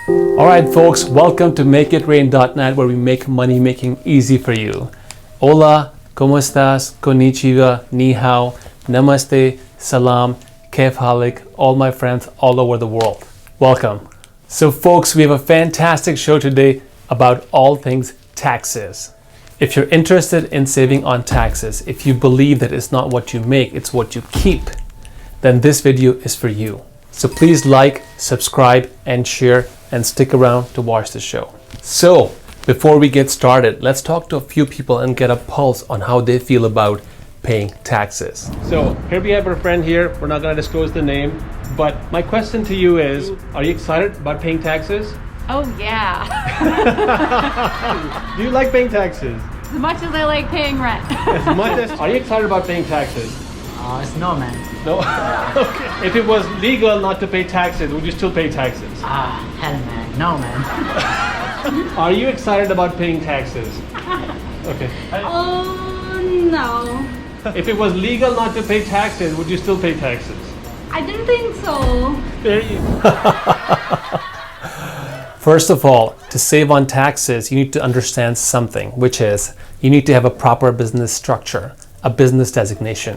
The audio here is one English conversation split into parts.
Alright folks, welcome to MakeItRain.net, where we make money making easy for you. Hola, ¿cómo estás? Konnichiwa, ni hao, namaste, salam, kaif halik, all my friends all over the world. Welcome. So folks, we have a fantastic show today about all things taxes. If you're interested in saving on taxes, if you believe that it's not what you make, it's what you keep, then this video is for you. So please like, subscribe, and share, and stick around to watch the show. So before we get started, let's talk to a few people and get a pulse on how they feel about paying taxes. So here we have our friend here. We're not going to disclose the name, but my question to you is, are you excited about paying taxes? Oh yeah. Do you like paying taxes? As much as I like paying rent. As much as, are you excited about paying taxes? It's no, man. No? Okay. If it was legal not to pay taxes, would you still pay taxes? Hell, man. No, man. Are you excited about paying taxes? Okay. Oh no. If it was legal not to pay taxes, would you still pay taxes? I didn't think so. There you First of all, to save on taxes, you need to understand something, which is you need to have a proper business structure, a business designation.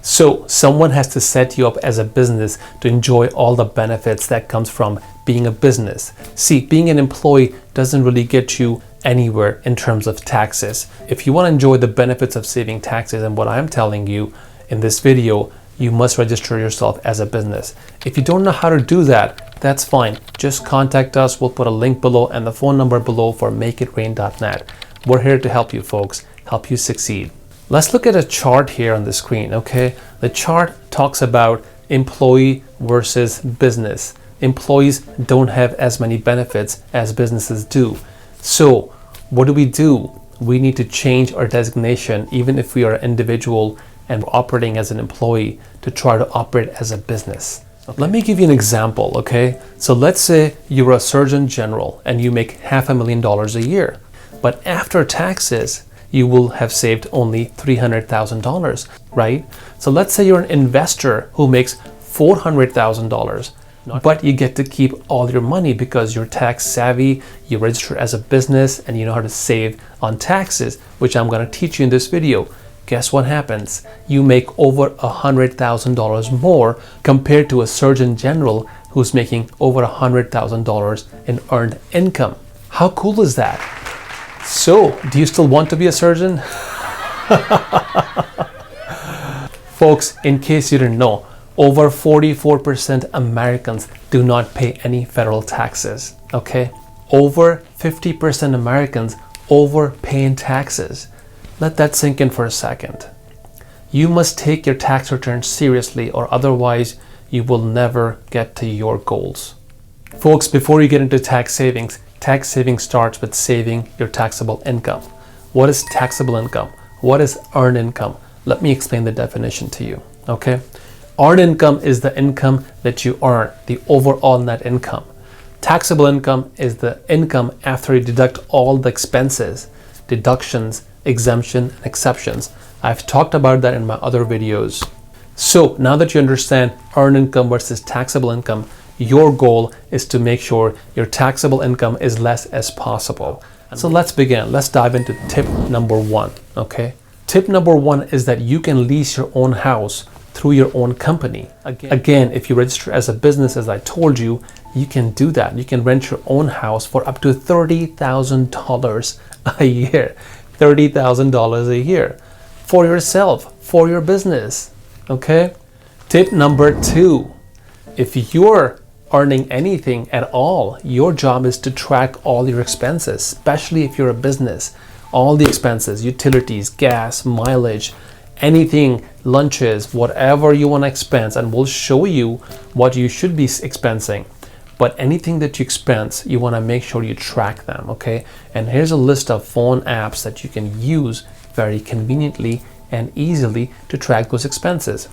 So someone has to set you up as a business to enjoy all the benefits that comes from being a business. See, being an employee doesn't really get you anywhere in terms of taxes. If you want to enjoy the benefits of saving taxes and what I'm telling you in this video, you must register yourself as a business. If you don't know how to do that, that's fine. Just contact us. We'll put a link below and the phone number below for MakeItRain.net. We're here to help you folks, help you succeed. Let's look at a chart here on the screen, okay? The chart talks about employee versus business. Employees don't have as many benefits as businesses do. So what do? We need to change our designation, even if we are an individual and operating as an employee, to try to operate as a business. Let me give you an example, okay? So let's say you're a surgeon general and you make $500,000 a year, but after taxes, you will have saved only $300,000, right? So let's say you're an investor who makes $400,000, but you get to keep all your money because you're tax savvy, you register as a business, and you know how to save on taxes, which I'm gonna teach you in this video. Guess what happens? You make over $100,000 more compared to a surgeon general who's making over $100,000 in earned income. How cool is that? So, do you still want to be a surgeon? Folks, in case you didn't know, over 44% Americans do not pay any federal taxes, okay? Over 50% Americans overpay in taxes. Let that sink in for a second. You must take your tax return seriously, or otherwise you will never get to your goals. Folks, before you get into tax savings starts with saving your taxable income. What is taxable income? What is earned income? Let me explain the definition to you, okay? Earned income is the income that you earn, the overall net income. Taxable income is the income after you deduct all the expenses, deductions, exemption, and exceptions. I've talked about that in my other videos. So now that you understand earned income versus taxable income, your goal is to make sure your taxable income is less as possible. So let's begin. Let's dive into tip number one, okay? Tip number one is that you can lease your own house through your own company. Again, if you register as a business, as I told you, you can do that. You can rent your own house for up to $30,000 a year. $30,000 a year for yourself, for your business, okay? Tip number two, if you're earning anything at all, your job is to track all your expenses, especially if you're a business. All the expenses, utilities, gas, mileage, anything, lunches, whatever you want to expense, and we'll show you what you should be expensing. But anything that you expense, you want to make sure you track them, okay? And here's a list of phone apps that you can use very conveniently and easily to track those expenses.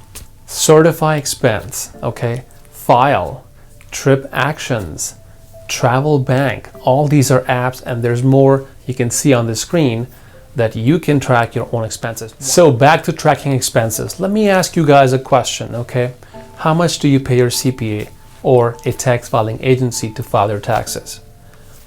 Certify expense, okay? File, Trip Actions, Travel Bank. All these are apps, and there's more you can see on the screen that you can track your own expenses. So back to tracking expenses. Let me ask you guys a question, okay? How much do you pay your CPA? or a tax filing agency to file your taxes.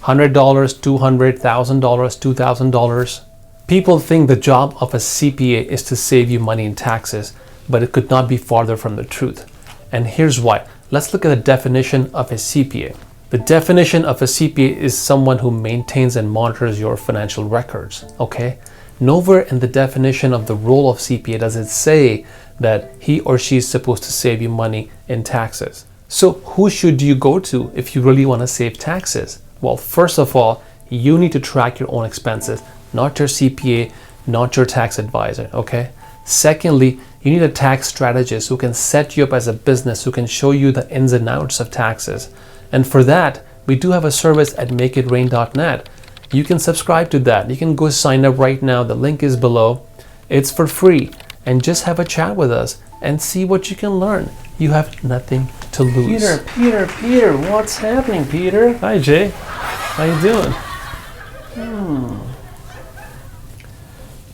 $100, $200, $1,000, $2,000. People think the job of a CPA is to save you money in taxes, but it could not be farther from the truth. And here's why. Let's look at the definition of a CPA. The definition of a CPA is someone who maintains and monitors your financial records, okay? Nowhere in the definition of the role of CPA does it say that he or she is supposed to save you money in taxes. So who should you go to if you really want to save taxes? Well, first of all, you need to track your own expenses, not your CPA, not your tax advisor, okay? Secondly, you need a tax strategist who can set you up as a business, who can show you the ins and outs of taxes. And for that, we do have a service at makeitrain.net. You can subscribe to that. You can go sign up right now. The link is below. It's for free. And just have a chat with us and see what you can learn. You have nothing to lose. Peter, what's happening, Peter? Hi, Jay. How you doing?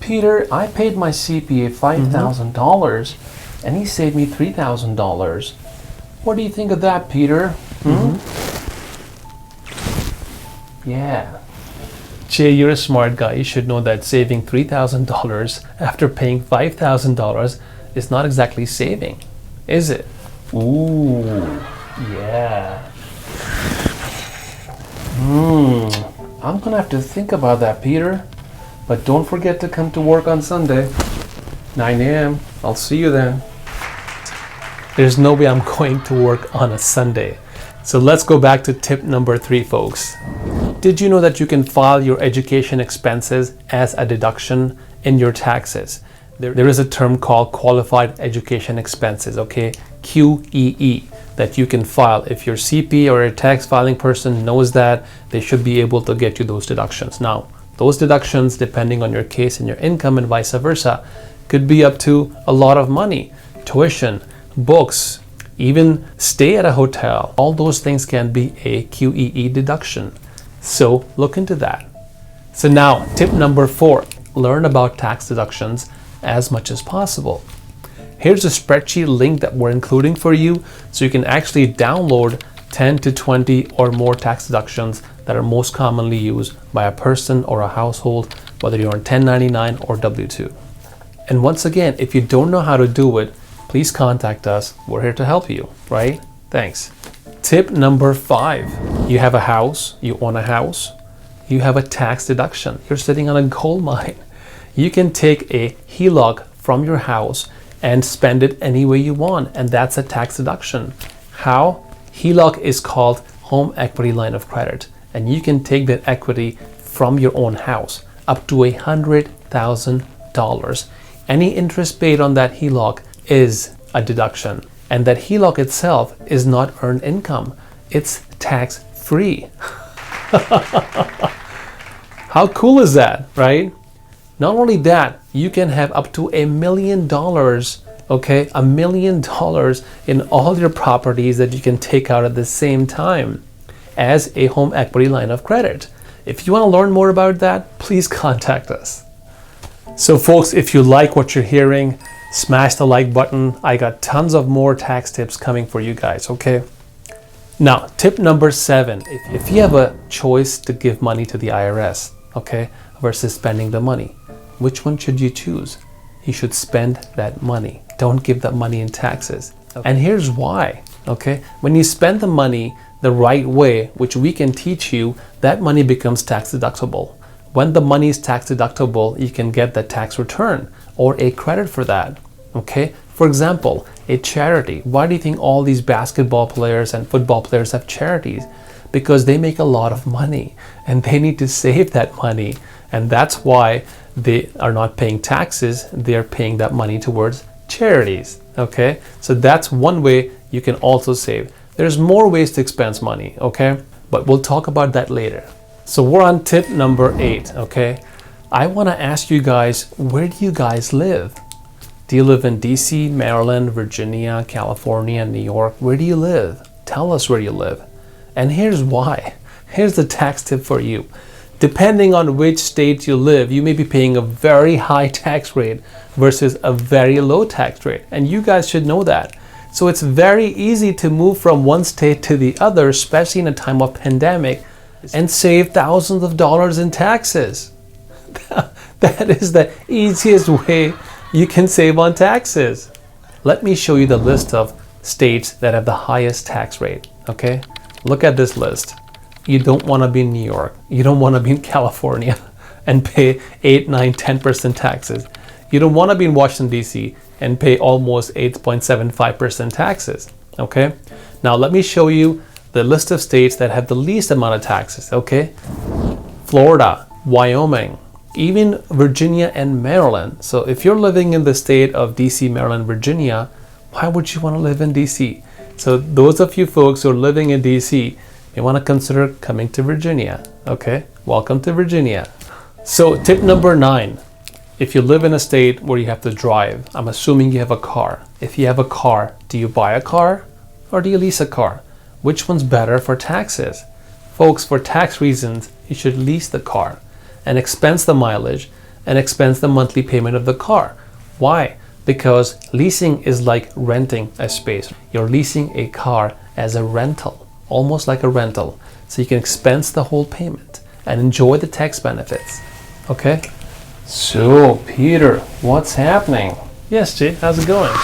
Peter, I paid my CPA $5,000 and he saved me $3,000. What do you think of that, Peter? Yeah. Jay, you're a smart guy. You should know that saving $3,000 after paying $5,000 is not exactly saving, is it? Ooh, yeah. I'm gonna have to think about that, Peter. But don't forget to come to work on Sunday, 9 a.m. I'll see you then. There's no way I'm going to work on a Sunday. So let's go back to tip number 3, folks. Did you know that you can file your education expenses as a deduction in your taxes? There is a term called qualified education expenses, okay? QEE, that you can file. If your CPA or a tax filing person knows that, they should be able to get you those deductions. Now, those deductions, depending on your case and your income and vice versa, could be up to a lot of money. Tuition, books, even stay at a hotel. All those things can be a QEE deduction. So look into that. So now, tip number 4, learn about tax deductions as much as possible. Here's a spreadsheet link that we're including for you so you can actually download 10 to 20 or more tax deductions that are most commonly used by a person or a household, whether you're on 1099 or W-2. And once again, if you don't know how to do it, please contact us. We're here to help you, right? Thanks. Tip number 5, you have a house, you own a house, you have a tax deduction. You're sitting on a gold mine. You can take a HELOC from your house and spend it any way you want, and that's a tax deduction. How? HELOC is called home equity line of credit, and you can take that equity from your own house up to $100,000. Any interest paid on that HELOC is a deduction, and that HELOC itself is not earned income. It's tax free. How cool is that, right? Not only that, you can have up to $1 million, okay? $1 million in all your properties that you can take out at the same time as a home equity line of credit. If you want to learn more about that, please contact us. So folks, if you like what you're hearing, smash the like button. I got tons of more tax tips coming for you guys, okay? Now, tip number 7, if you have a choice to give money to the IRS, okay, versus spending the money, which one should you choose? You should spend that money. Don't give that money in taxes. Okay. And here's why, okay? When you spend the money the right way, which we can teach you, that money becomes tax deductible. When the money is tax deductible, you can get the tax return or a credit for that, okay? For example, a charity. Why do you think all these basketball players and football players have charities? Because they make a lot of money and they need to save that money. And that's why they are not paying taxes. They're paying that money towards charities, okay? So that's one way you can also save. There's more ways to expense money, okay? But we'll talk about that later. So we're on tip number 8, okay? I want to ask you guys, where do you guys live? Do you live in DC, Maryland, Virginia, California, New York? Where do you live? Tell us where you live. And here's why. Here's the tax tip for you. Depending on which state you live, you may be paying a very high tax rate versus a very low tax rate. And you guys should know that. So it's very easy to move from one state to the other, especially in a time of pandemic, and save thousands of dollars in taxes. That is the easiest way you can save on taxes. Let me show you the list of states that have the highest tax rate, okay? Look at this list. You don't want to be in New York. You don't want to be in California and pay 8, 9, 10% taxes. You don't want to be in Washington, D.C. and pay almost 8.75% taxes, okay? Now let me show you the list of states that have the least amount of taxes, okay? Florida, Wyoming, even Virginia and Maryland. So if you're living in the state of DC, Maryland, Virginia, why would you want to live in DC? So those of you folks who are living in DC, you want to consider coming to Virginia, okay? Welcome to Virginia. So tip number 9, if you live in a state where you have to drive, I'm assuming you have a car. If you have a car, do you buy a car or do you lease a car? Which one's better for taxes? Folks, for tax reasons, you should lease the car and expense the mileage and expense the monthly payment of the car. Why? Because leasing is like renting a space. You're leasing a car as a rental, almost like a rental. So you can expense the whole payment and enjoy the tax benefits. Okay? So, Peter, what's happening? Yes, Jay, how's it going?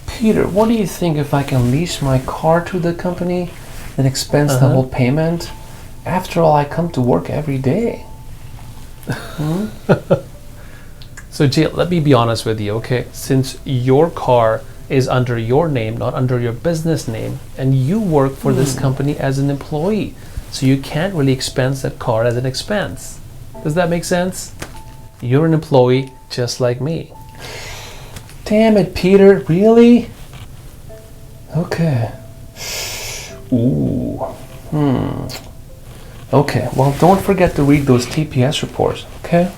Peter, what do you think if I can lease my car to the company and expense the whole payment? After all, I come to work every day. So Jay, let me be honest with you, okay? Since your car is under your name, not under your business name, and you work for this company as an employee, so you can't really expense that car as an expense. Does that make sense? You're an employee just like me. Damn it, Peter, really? Okay. Ooh. Okay, well, don't forget to read those TPS reports, okay?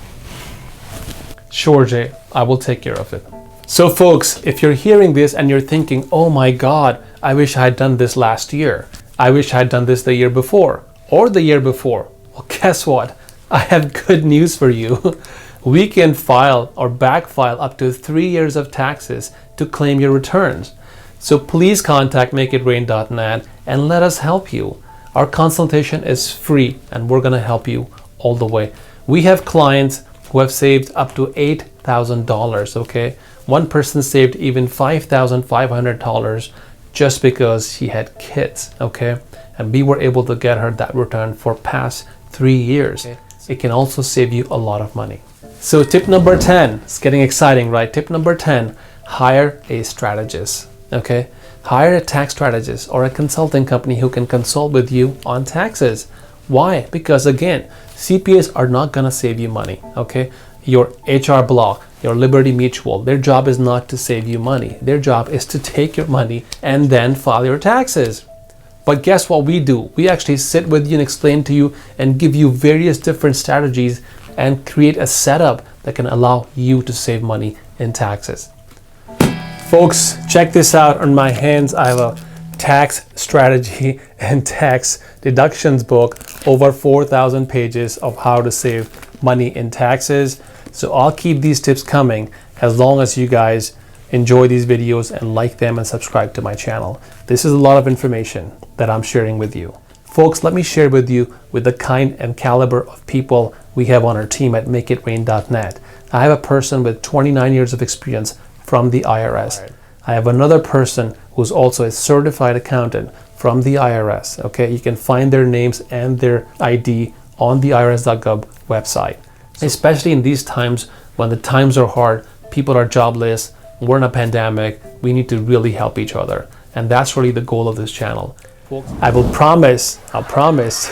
Sure, Jay, I will take care of it. So folks, if you're hearing this and you're thinking, oh my God, I wish I had done this last year. I wish I had done this the year before or the year before. Well, guess what? I have good news for you. We can file or backfile up to 3 years of taxes to claim your returns. So please contact makeitrain.net and let us help you. Our consultation is free and we're going to help you all the way. We have clients who have saved up to $8,000, okay? One person saved even $5,500 just because she had kids, okay? And we were able to get her that return for past 3 years. Okay. It can also save you a lot of money. So tip number 10, it's getting exciting, right? Tip number 10, hire a strategist, okay? Hire a tax strategist or a consulting company who can consult with you on taxes. Why? Because again, CPAs are not gonna save you money, okay? Your HR block, your Liberty Mutual, their job is not to save you money. Their job is to take your money and then file your taxes. But guess what we do? We actually sit with you and explain to you and give you various different strategies and create a setup that can allow you to save money in taxes. Folks, check this out. On my hands, I have a tax strategy and tax deductions book, over 4,000 pages of how to save money in taxes. So I'll keep these tips coming as long as you guys enjoy these videos and like them and subscribe to my channel. This is a lot of information that I'm sharing with you. Folks, let me share with you with the kind and caliber of people we have on our team at makeitrain.net. I have a person with 29 years of experience from the IRS. Right. I have another person who's also a certified accountant from the IRS. Okay, you can find their names and their ID on the irs.gov website. So, especially in these times when the times are hard, people are jobless, we're in a pandemic, we need to really help each other. And that's really the goal of this channel. I will promise, I'll promise,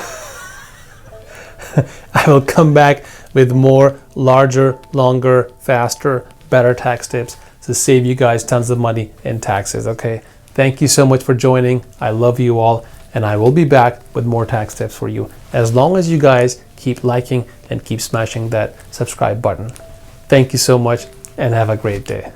I will come back with more larger, longer, faster, better tax tips to save you guys tons of money in taxes, okay? Thank you so much for joining. I love you all, and I will be back with more tax tips for you as long as you guys keep liking and keep smashing that subscribe button. Thank you so much and have a great day.